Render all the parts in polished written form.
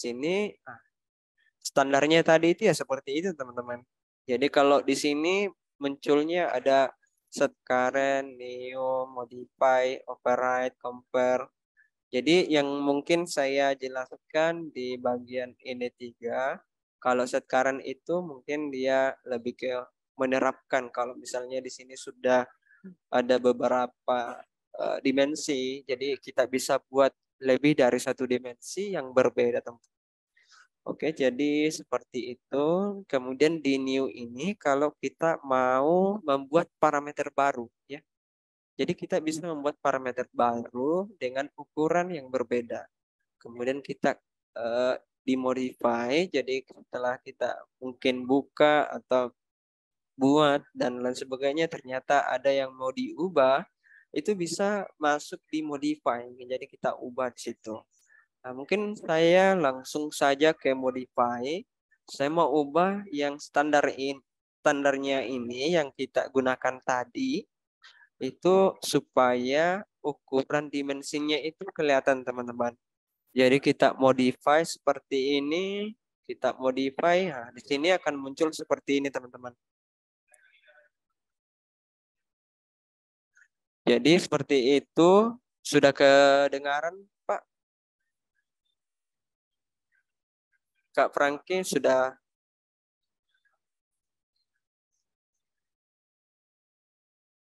sini standarnya tadi itu ya seperti itu teman-teman. Jadi kalau di sini munculnya ada set current, neo, modify, override, compare. Jadi yang mungkin saya jelaskan di bagian ini 3, kalau set current itu mungkin dia lebih ke menerapkan kalau misalnya di sini sudah ada beberapa dimensi, jadi kita bisa buat lebih dari satu dimensi yang berbeda teman-teman. Oke, jadi seperti itu. Kemudian di new ini kalau kita mau membuat parameter baru ya. Jadi kita bisa membuat parameter baru dengan ukuran yang berbeda. Kemudian kita dimodify. Jadi setelah kita mungkin buka atau buat dan lain sebagainya, ternyata ada yang mau diubah, itu bisa masuk di modify. Jadi kita ubah di situ. Nah, mungkin saya langsung saja ke modify. Saya mau ubah yang standarnya ini yang kita gunakan tadi itu supaya ukuran dimensinya itu kelihatan teman-teman. Jadi kita modify seperti ini, kita modify. Nah, di sini akan muncul seperti ini teman-teman. Jadi seperti itu. Sudah kedengaran Pak? Kak Franky sudah?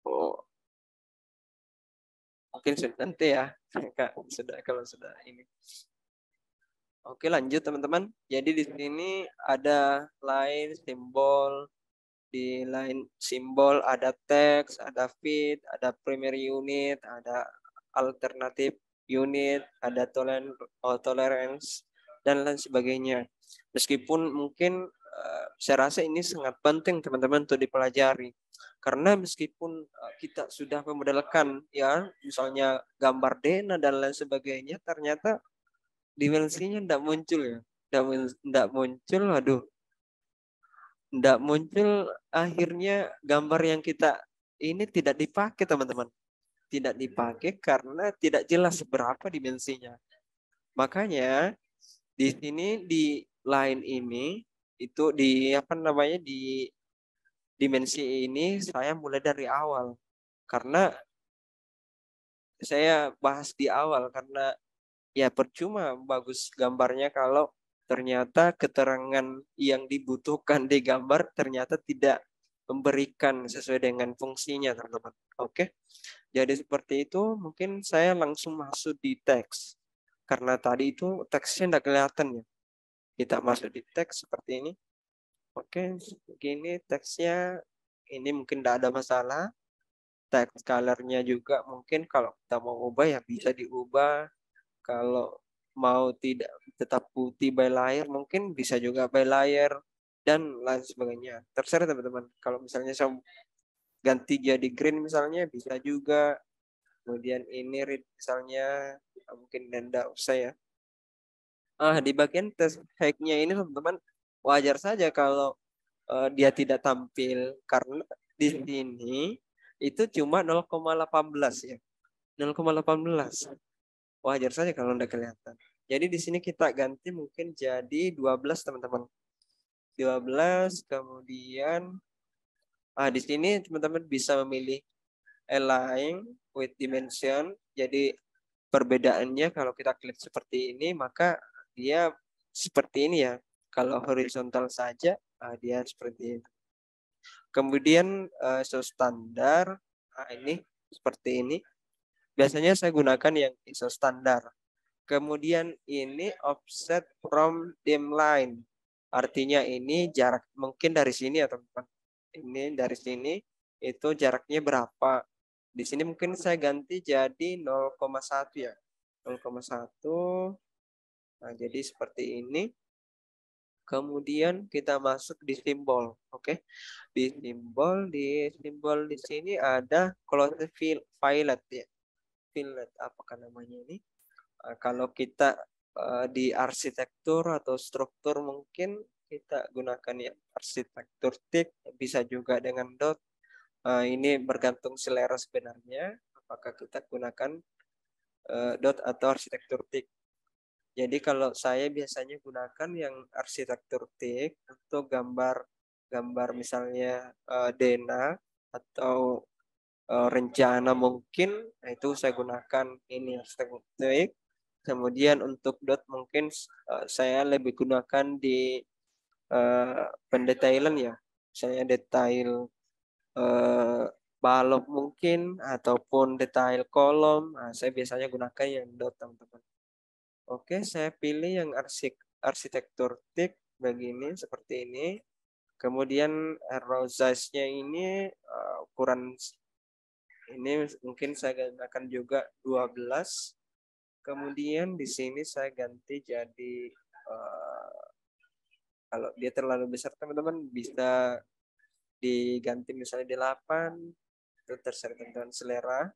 Oh, mungkin sudah nanti ya Kak, sudah kalau sudah ini. Oke, lanjut teman-teman. Jadi di sini ada line simbol, di line simbol ada teks, ada feed, ada primary unit, ada alternative unit, ada tolerance dan lain sebagainya. Meskipun mungkin saya rasa ini sangat penting teman-teman untuk dipelajari. Karena meskipun kita sudah memodelkan ya, misalnya gambar Dena dan lain sebagainya, ternyata dimensinya tidak muncul ya. Tidak muncul, aduh. Tidak muncul, akhirnya gambar yang kita ini tidak dipakai teman-teman. Tidak dipakai karena tidak jelas berapa dimensinya. Makanya di sini di line ini itu di apa namanya di dimensi ini saya mulai dari awal karena saya bahas di awal karena ya percuma bagus gambarnya kalau ternyata keterangan yang dibutuhkan di gambar ternyata tidak memberikan sesuai dengan fungsinya teman-teman. Oke. Jadi seperti itu, mungkin saya langsung masuk di teks. Karena tadi itu teksnya tidak kelihatan ya. Kita masuk di teks seperti ini. Oke, begini teksnya. Ini mungkin tidak ada masalah. Teks colornya juga mungkin kalau kita mau ubah ya bisa diubah. Kalau mau tidak tetap putih by layer mungkin bisa juga by layer dan lain sebagainya. Terserah teman-teman. Kalau misalnya saya ganti jadi green misalnya bisa juga. Kemudian ini read misalnya mungkin tidak usah ya. Di bagian test hacknya ini teman-teman wajar saja kalau dia tidak tampil karena di sini itu cuma 0,18 ya. 0,18. Wajar saja kalau tidak kelihatan. Jadi di sini kita ganti mungkin jadi 12 teman-teman. 12 kemudian di sini teman-teman bisa memilih align with dimension. Jadi perbedaannya kalau kita klik seperti ini maka dia seperti ini ya. Kalau horizontal saja dia seperti ini. Kemudian ISO standar ini seperti ini. Biasanya saya gunakan yang ISO standar. Kemudian ini offset from dim line. Artinya ini jarak mungkin dari sini ya teman-teman. Ini dari sini itu jaraknya berapa. Di sini mungkin saya ganti jadi 0,1 ya. 0,1. Nah, jadi seperti ini. Kemudian kita masuk di simbol. Oke. Di simbol di sini ada close violet ya. Violet apakah namanya ini? Kalau kita di arsitektur atau struktur mungkin kita gunakan ya arsitektur tick, bisa juga dengan dot. Ini bergantung selera sebenarnya apakah kita gunakan dot atau arsitektur tick. Jadi kalau saya biasanya gunakan yang arsitektur TIG untuk gambar misalnya Dena atau rencana mungkin, nah itu saya gunakan ini arsitektur TIG. Kemudian untuk dot mungkin saya lebih gunakan di pendetailan ya. Saya detail eh, balok mungkin ataupun detail kolom. Nah, saya biasanya gunakan yang dot teman-teman. Oke, saya pilih yang arsitektur TIG begini seperti ini. Kemudian row size-nya ini ukuran ini mungkin saya gunakan juga 12. Kemudian di sini saya ganti jadi kalau dia terlalu besar teman-teman bisa diganti misalnya 8, itu terserah teman-teman selera.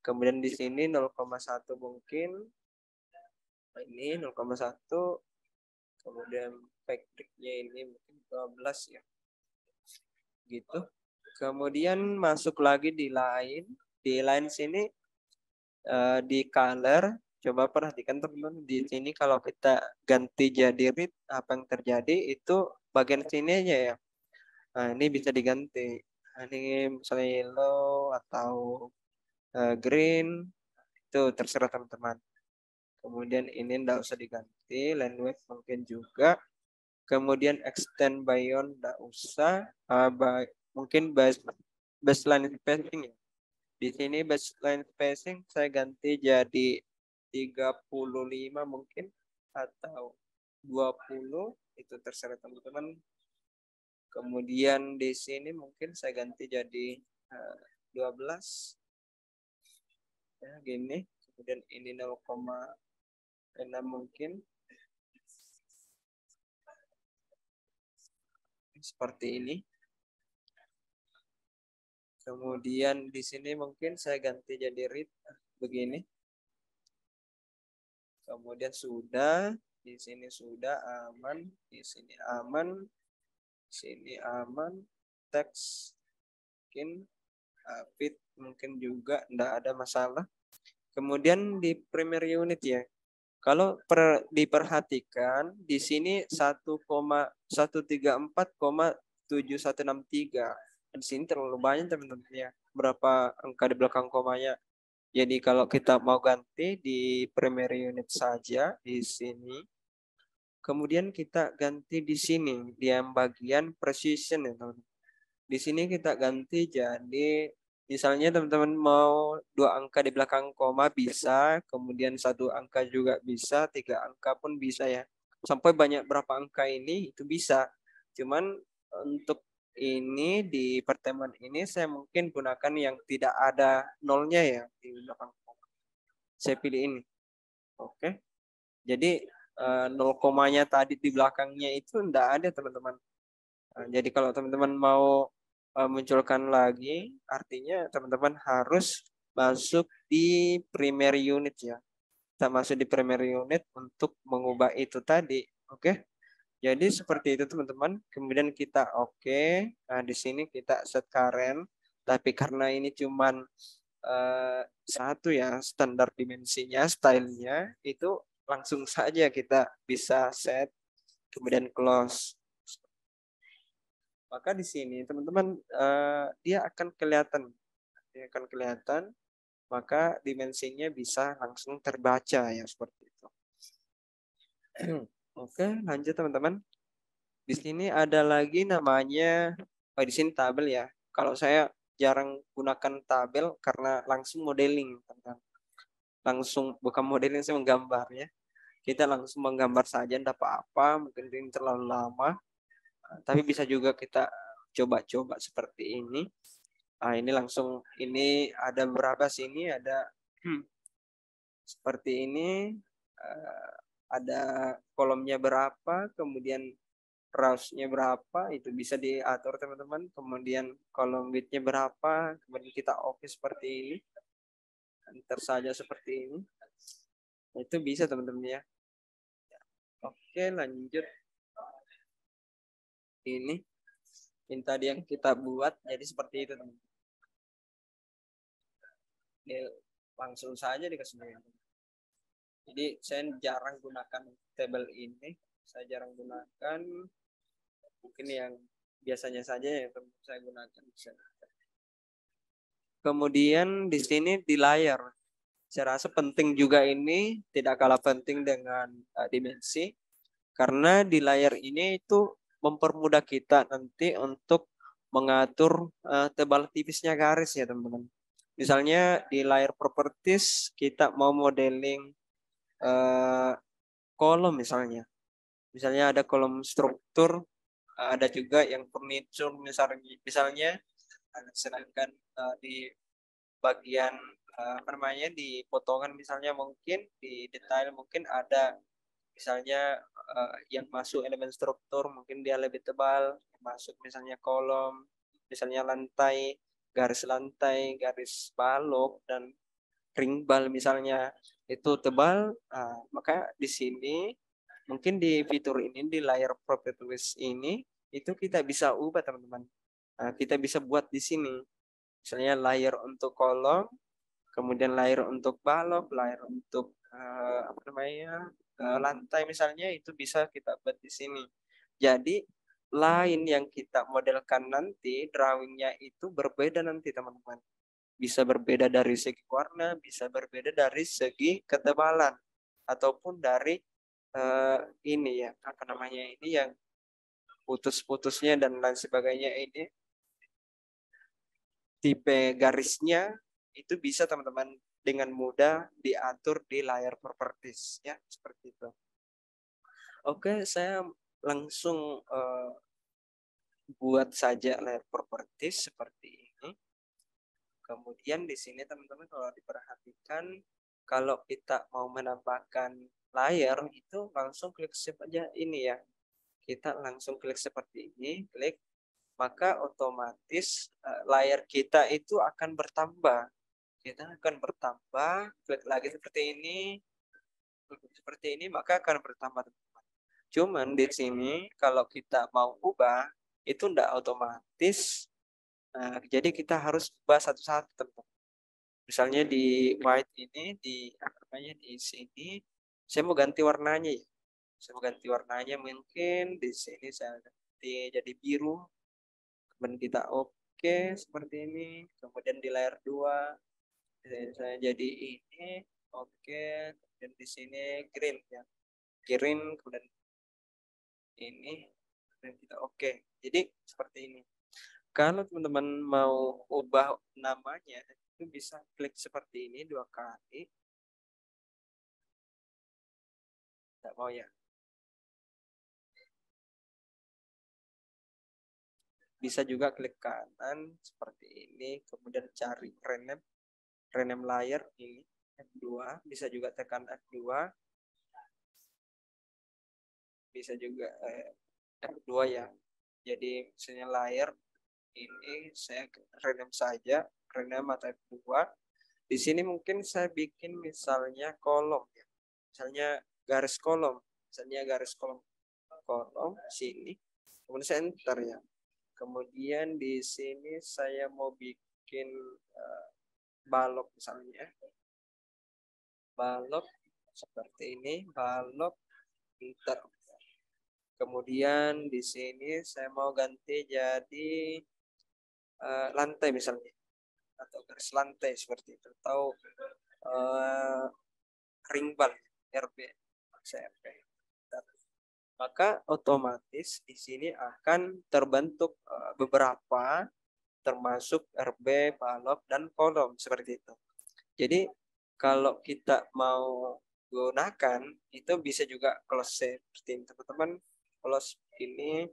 Kemudian di sini 0,1 mungkin ini 0,1, kemudian backtick-nya ini mungkin 12 ya gitu. Kemudian masuk lagi di line sini di color. Coba perhatikan teman-teman di sini kalau kita ganti jadi read, apa yang terjadi itu bagian sini aja ya. Nah, ini bisa diganti. Nah, ini misalnya yellow atau green, itu terserah teman-teman. Kemudian ini enggak usah diganti, line width mungkin juga. Kemudian extend beyond enggak usah. Mungkin baseline spacing ya. Di sini baseline spacing saya ganti jadi 35 mungkin atau 20, itu terserah teman-teman. Kemudian di sini mungkin saya ganti jadi 12 ya gini. Kemudian ini 0,6 mungkin seperti ini. Kemudian di sini mungkin saya ganti jadi read begini. Kemudian sudah, di sini sudah aman, di sini aman, di sini aman, teks mungkin fit mungkin juga enggak ada masalah. Kemudian di primary unit ya. Kalau diperhatikan di sini 1,134,7163. Di sini terlalu banyak teman-teman ya. Berapa angka di belakang komanya. Jadi kalau kita mau ganti di primary unit saja di sini. Kemudian kita ganti di sini di yang bagian precision ya teman-teman. Di sini kita ganti jadi misalnya teman-teman mau 2 angka di belakang koma bisa, kemudian 1 angka juga bisa, 3 angka pun bisa ya. Sampai banyak berapa angka ini itu bisa. Cuman untuk ini di pertemuan ini saya mungkin gunakan yang tidak ada nolnya ya di belakang koma. Saya pilih ini. Oke. Jadi 0 komanya tadi di belakangnya itu enggak ada teman-teman. Jadi kalau teman-teman mau munculkan lagi, artinya teman-teman harus masuk di primary unit ya. Kita masuk di primary unit untuk mengubah itu tadi. Oke. Jadi seperti itu teman-teman. Kemudian kita oke. Nah, di sini kita set current. Tapi karena ini cuman satu ya standar dimensinya, stylenya itu langsung saja kita bisa set kemudian close. Maka di sini teman-teman dia akan kelihatan, maka dimensinya bisa langsung terbaca ya seperti itu. Oke, lanjut teman-teman. Di sini ada lagi namanya di sini tabel ya. Kalau saya jarang gunakan tabel karena langsung modeling, teman-teman. Langsung bukan modeling, saya menggambar ya. Kita langsung menggambar saja, tidak apa-apa, mungkin ini terlalu lama. Tapi bisa juga kita coba-coba seperti ini. Nah, ini langsung ini ada berapa sini ada seperti ini ada kolomnya berapa, kemudian rows-nya berapa, itu bisa diatur teman-teman. Kemudian kolom width-nya berapa, kemudian kita oke seperti ini. Enter saja seperti ini. Itu bisa teman-teman ya. Oke, lanjut. Ini tadi yang kita buat jadi seperti itu teman-teman. Ini langsung saja dikasih. Jadi saya jarang gunakan tabel ini. Saya jarang gunakan. Mungkin yang biasanya saja yang saya gunakan. Kemudian di sini di layar. Saya rasa penting juga ini, tidak kalah penting dengan dimensi. Karena di layar ini itu mempermudah kita nanti untuk mengatur tebal tipisnya garis ya teman-teman. Misalnya di layar properties kita mau modeling kolom misalnya. Misalnya ada kolom struktur, ada juga yang furniture misalnya sedangkan di bagian apa namanya di potongan misalnya mungkin di detail mungkin ada misalnya yang masuk elemen struktur mungkin dia lebih tebal, masuk misalnya kolom, misalnya lantai, garis balok dan ring bal misalnya itu tebal, maka di sini mungkin di fitur ini di layar properties ini itu kita bisa ubah teman-teman. Kita bisa buat di sini misalnya layer untuk kolom, kemudian layer untuk balok, layer untuk apa namanya lantai misalnya itu bisa kita buat di sini. Jadi lain yang kita modelkan nanti drawingnya itu berbeda nanti teman-teman. Bisa berbeda dari segi warna, bisa berbeda dari segi ketebalan, ataupun dari ini ya apa namanya ini yang putus-putusnya dan lain sebagainya ini tipe garisnya itu bisa teman-teman dengan mudah diatur di layar properties ya seperti itu. Oke, saya langsung buat saja layar properties seperti ini. Kemudian di sini teman-teman kalau diperhatikan kalau kita mau menambahkan layar itu langsung klik saja ini ya. Kita langsung klik seperti ini, klik maka otomatis layar kita itu akan bertambah. Kita akan bertambah, klik lagi seperti ini maka akan bertambah. Cuman di sini kalau kita mau ubah itu tidak otomatis. Jadi kita harus ubah satu-satu teman-teman. Misalnya di white ini di apa namanya di sini saya mau ganti warnanya ya. Saya mau ganti warnanya mungkin di sini saya ganti jadi biru. Kemudian kita oke seperti ini. Kemudian di layar 2 saya jadi ini oke. Kemudian di sini green ya. Green kemudian ini dan kita oke. Jadi seperti ini. Kalau teman-teman mau ubah namanya itu bisa klik seperti ini 2 kali. Tidak mau ya. Bisa juga klik kanan seperti ini, kemudian cari rename layer ini F2, bisa juga tekan F2, bisa juga F2 ya. Jadi misalnya layer ini saya rename saja, rename atau F2. Di sini mungkin saya bikin misalnya kolom ya. Misalnya garis kolom, kolom sini. Kemudian saya enter ya. Kemudian di sini saya mau bikin balok misalnya. Balok seperti ini, balok enter. Kemudian di sini saya mau ganti jadi lantai misalnya atau garis lantai seperti itu atau ring bal RB CRB. Maka otomatis di sini akan terbentuk beberapa termasuk RB, balok dan kolom seperti itu. Jadi kalau kita mau gunakan itu bisa juga close seperti ini teman-teman. Close ini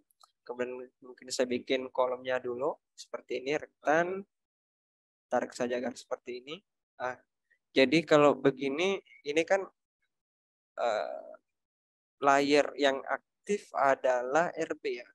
kemudian mungkin saya bikin kolomnya dulu seperti ini rektan, tarik saja garis seperti ini. Jadi kalau begini ini kan layer yang aktif adalah RB ya.